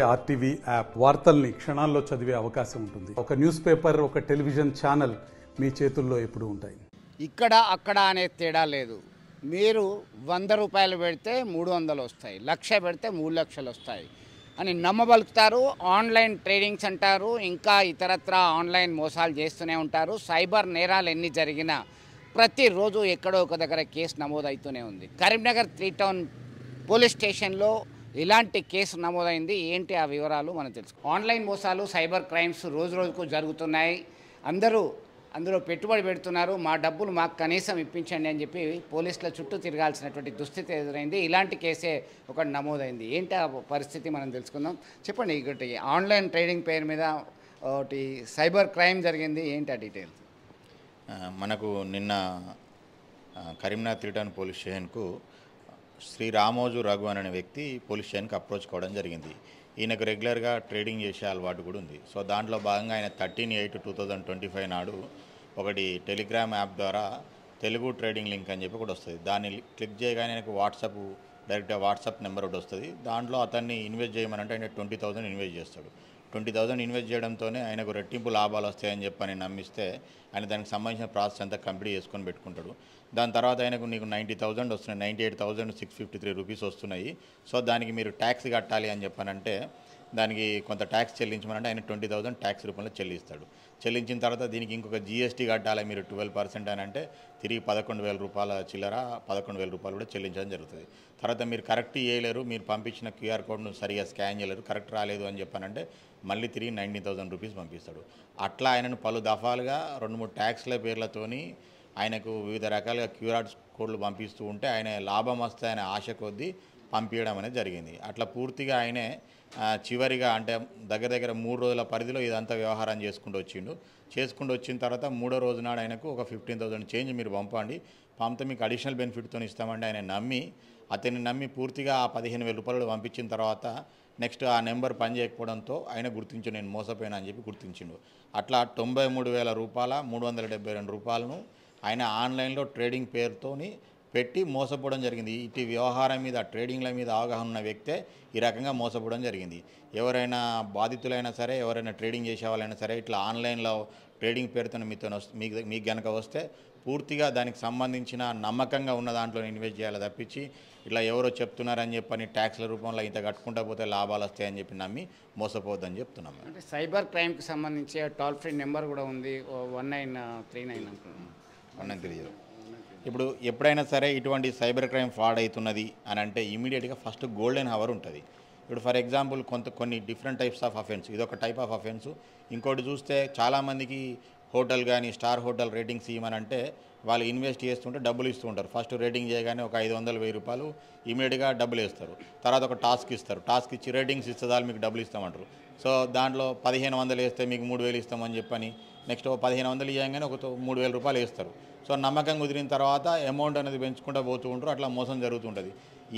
RTV app వార్తల్ని క్షణాల్లో చదివే అవకాశం ఉంటుంది. ఒక న్యూస్ పేపర్, ఒక టెలివిజన్ ఛానల్ మీ చేతుల్లో ఎప్పుడూ ఉంటాయి. ఇక్కడ అక్కడ అనే తేడా లేదు. మీరు 100 రూపాయలు పెడితే 300 వస్తాయి, 1,00,000 పెడితే 3 లక్షలు వస్తాయి అని నమ్మబలుకుతారు. ఆన్లైన్ ట్రేడింగ్స్ అంటారు, ఇంకా ఇతరత్ర ఆన్లైన్ మోసాలు చేస్తూనే ఉంటారు. సైబర్ నేరాలు ఎన్ని జరిగినా ప్రతిరోజు ఎక్కడో ఒక దగ్గర కేసు నమోదవుతూనే ఉంది. కరీంనగర్ 3 టౌన్ పోలీస్ స్టేషన్లో ఇలాంటి కేసు నమోదైంది. ఏంటి ఆ వివరాలు మనం తెలుసుకో. ఆన్లైన్ మోసాలు, సైబర్ క్రైమ్స్ రోజు రోజుకు జరుగుతున్నాయి. అందులో పెట్టుబడి పెడుతున్నారు. మా డబ్బులు మాకు కనీసం ఇప్పించండి అని చెప్పి పోలీసుల చుట్టూ తిరగాల్సినటువంటి దుస్థితి ఎదురైంది. ఇలాంటి కేసే ఒకటి నమోదైంది. ఏంటి ఆ పరిస్థితి మనం తెలుసుకుందాం. చెప్పండి, ఒకటి ఆన్లైన్ ట్రేడింగ్ పేరు మీద ఒకటి సైబర్ క్రైమ్ జరిగింది, ఏంటి ఆ డీటెయిల్స్? మనకు నిన్న కరీంనగర్ 3 టౌన్ పోలీస్ స్టేషన్కు శ్రీ రామోజు రఘు అనే వ్యక్తి పోలీస్ స్టేషన్కి అప్రోచ్ కావడం జరిగింది. ఈయనకు రెగ్యులర్గా ట్రేడింగ్ చేసే అలవాటు కూడా ఉంది. సో దాంట్లో భాగంగా ఆయన 13/8/2025 నాడు ఒకటి టెలిగ్రామ్ యాప్ ద్వారా తెలుగు ట్రేడింగ్ లింక్ అని చెప్పి కూడా వస్తుంది. దాన్ని క్లిక్ చేయగానే ఆయనకు డైరెక్ట్గా వాట్సాప్ నెంబర్ ఒకటి వస్తుంది. దాంట్లో అతన్ని ఇన్వెస్ట్ చేయమనంటే ఆయన 20,000 ఇన్వెస్ట్ చేస్తాడు. 20,000 ఇన్వెస్ట్ చేయడంతోనే ఆయనకు రెట్టింపు లాభాలు వస్తాయని చెప్పని నమ్మిస్తే ఆయన దానికి సంబంధించిన ప్రాసెస్ అంతా కంప్లీట్ చేసుకొని పెట్టుకుంటాడు. దాని తర్వాత ఆయనకు నీకు 90,000 వస్తున్నాయి, 98,653 రూపీస్ వస్తున్నాయి. సో దానికి మీరు ట్యాక్స్ కట్టాలి అని చెప్పనంటే దానికి కొంత ట్యాక్స్ చెల్లించమనంటే ఆయన 20,000 ట్యాక్స్ రూపంలో చెల్లిస్తాడు. చెల్లించిన తర్వాత దీనికి ఇంకొక GST కట్టాలి మీరు 12% అని అంటే తిరిగి 11,000 రూపాయల చిల్లర 11,000 రూపాయలు కూడా చెల్లించడం జరుగుతుంది. తర్వాత మీరు కరెక్ట్ చేయలేరు, మీరు పంపించిన QR కోడ్ను సరిగా స్కాన్ చేయలేరు, కరెక్ట్ రాలేదు అని చెప్పానంటే మళ్ళీ తిరిగి 19,000 రూపీస్ పంపిస్తాడు. అట్లా ఆయనను పలు దఫాలుగా 2-3 ట్యాక్స్ల పేర్లతోని ఆయనకు వివిధ రకాలుగా QR కోడ్లు పంపిస్తూ ఉంటే ఆయన లాభం వస్తాయనే ఆశ కొద్దీ పంపించడం అనేది జరిగింది. అట్లా పూర్తిగా ఆయనే చివరిగా అంటే దగ్గర 3 రోజుల పరిధిలో ఇదంతా వ్యవహారం చేసుకుంటూ వచ్చిన తర్వాత 3వ రోజు నాడు ఆయనకు ఒక 15,000 చేంజ్ మీరు పంపితే మీకు అడిషనల్ బెనిఫిట్తో ఇస్తామంటే ఆయన అతన్ని నమ్మి పూర్తిగా ఆ 15,000 రూపాయలు పంపించిన తర్వాత నెక్స్ట్ ఆ నెంబర్ పనిచేయకపోవడంతో ఆయన నేను మోసపోయినా అని చెప్పి గుర్తించిండు. అట్లా 93,000 రూపాయల 372 రూపాయలను ఆయన ఆన్లైన్లో ట్రేడింగ్ పేరుతోని పెట్టి మోసపోవడం జరిగింది. ఇటు వ్యవహారం మీద, ట్రేడింగ్ల మీద అవగాహన ఉన్న వ్యక్తే ఈ రకంగా మోసపోవడం జరిగింది. ఎవరైనా బాధితులైనా సరే, ఎవరైనా ట్రేడింగ్ చేసే వాళ్ళైనా సరే ఇట్లా ఆన్లైన్లో ట్రేడింగ్ పేరుతో మీకు గనక వస్తే పూర్తిగా దానికి సంబంధించిన నమ్మకంగా ఉన్న దాంట్లో ఇన్వెస్ట్ చేయాలి తప్పించి ఇట్లా ఎవరో చెప్తున్నారని చెప్పని ట్యాక్స్ల రూపంలో ఇంత కట్టుకుంటా పోతే లాభాలు వస్తాయని చెప్పి నమ్మి మోసపోవద్దని చెప్తున్నాము. అంటే సైబర్ క్రైమ్కి సంబంధించి టోల్ ఫ్రీ నెంబర్ కూడా ఉంది, 1939 అనుకుంటున్నాను. 1930. ఇప్పుడు ఎప్పుడైనా సరే ఇటువంటి సైబర్ క్రైమ్ ఫ్రాడ్ అవుతున్నది అని అంటే ఇమీడియట్గా ఫస్ట్ గోల్డెన్ హవర్ ఉంటుంది. ఇప్పుడు ఫర్ ఎగ్జాంపుల్ కొన్ని డిఫరెంట్ టైప్స్ ఆఫ్ అఫెన్స్, ఇదొక టైప్ ఆఫ్ అఫెన్స్. ఇంకోటి చూస్తే చాలామందికి హోటల్ కానీ స్టార్ హోటల్ రేటింగ్స్ ఇవ్వమనంటే వాళ్ళు ఇన్వెస్ట్ చేస్తుంటే డబ్బులు ఇస్తూ ఉంటారు. ఫస్ట్ రేటింగ్ చేయగానే ఒక 500-1000 రూపాయలు ఇమీడియట్గా డబ్బులు వేస్తారు. తర్వాత ఒక టాస్క్ ఇస్తారు, టాస్క్ ఇచ్చి రేటింగ్స్ ఇస్తే మీకు డబ్బులు ఇస్తామంటారు. సో దాంట్లో 1,500 వేస్తే మీకు 3,000 ఇస్తామని చెప్పని నెక్స్ట్ 1,500 ఇవ్వగానే ఒక 3,000 రూపాయలు వేస్తారు. సో నమ్మకం కుదిరిన తర్వాత అమౌంట్ అనేది పెంచుకుంటూ పోతూ ఉంటారు. అట్లా మోసం జరుగుతుంటుంది.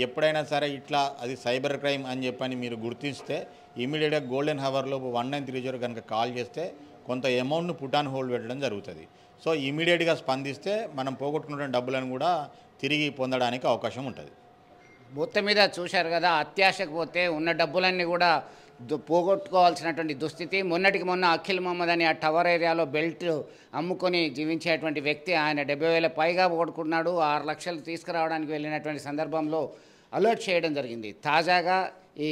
ఎప్పుడైనా సరే ఇట్లా అది సైబర్ క్రైమ్ అని చెప్పని మీరు గుర్తిస్తే ఇమీడియట్గా గోల్డెన్ హవర్లో 1930 కనుక కాల్ చేస్తే కొంత అమౌంట్ను పుట్ ఆన్ హోల్డ్ పెట్టడం జరుగుతుంది. సో ఇమీడియట్గా స్పందిస్తే మనం పోగొట్టుకున్న డబ్బులను కూడా తిరిగి పొందడానికి అవకాశం ఉంటుంది. మొత్తం మీద చూశారు కదా, అత్యాశకు పోతే ఉన్న డబ్బులన్నీ కూడా పోగొట్టుకోవాల్సినటువంటి దుస్థితి. మొన్నటికి మొన్న అఖిల్ మహమ్మద్ అని ఆ టవర్ ఏరియాలో బెల్ట్ అమ్ముకొని జీవించేటువంటి వ్యక్తి ఆయన 70,000 పైగా పోగొట్టుకున్నాడు. 6 లక్షలు తీసుకురావడానికి వెళ్ళినటువంటి సందర్భంలో అలర్ట్ చేయడం జరిగింది. తాజాగా ఈ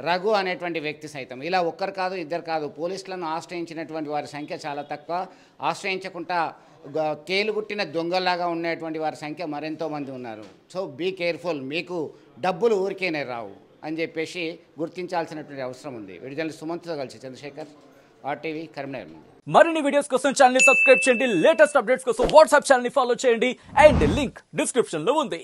రఘు అనేటువంటి వ్యక్తి సైతం ఇలా ఒక్కరు కాదు, ఇద్దరు కాదు, పోలీసులను ఆశ్రయించినటువంటి వారి సంఖ్య చాలా తక్కువ. ఆశ్రయించకుండా తేలుగుట్టిన దొంగల్లాగా ఉండేటువంటి వారి సంఖ్య మరెంతో మంది ఉన్నారు. సో బీ కేర్ఫుల్, మీకు డబ్బులు ఊరికేనే రావు అని చెప్పేసి గుర్తించాల్సినటువంటి అవసరం ఉంది. విడుదల సుమంత్తో కలిసి చంద్రశేఖర్, ఆర్టీవీ, కరీంనగర్ నుండి. మరిన్ని వీడియోస్ కోసం ఛానల్ ని సబ్స్క్రైబ్ చేయండి, లేటెస్ట్ అప్డేట్స్ కోసం వాట్సాప్ ఛానల్ ని ఫాలో చేయండి అండ్ లింక్ డిస్క్రిప్షన్ లో ఉంది.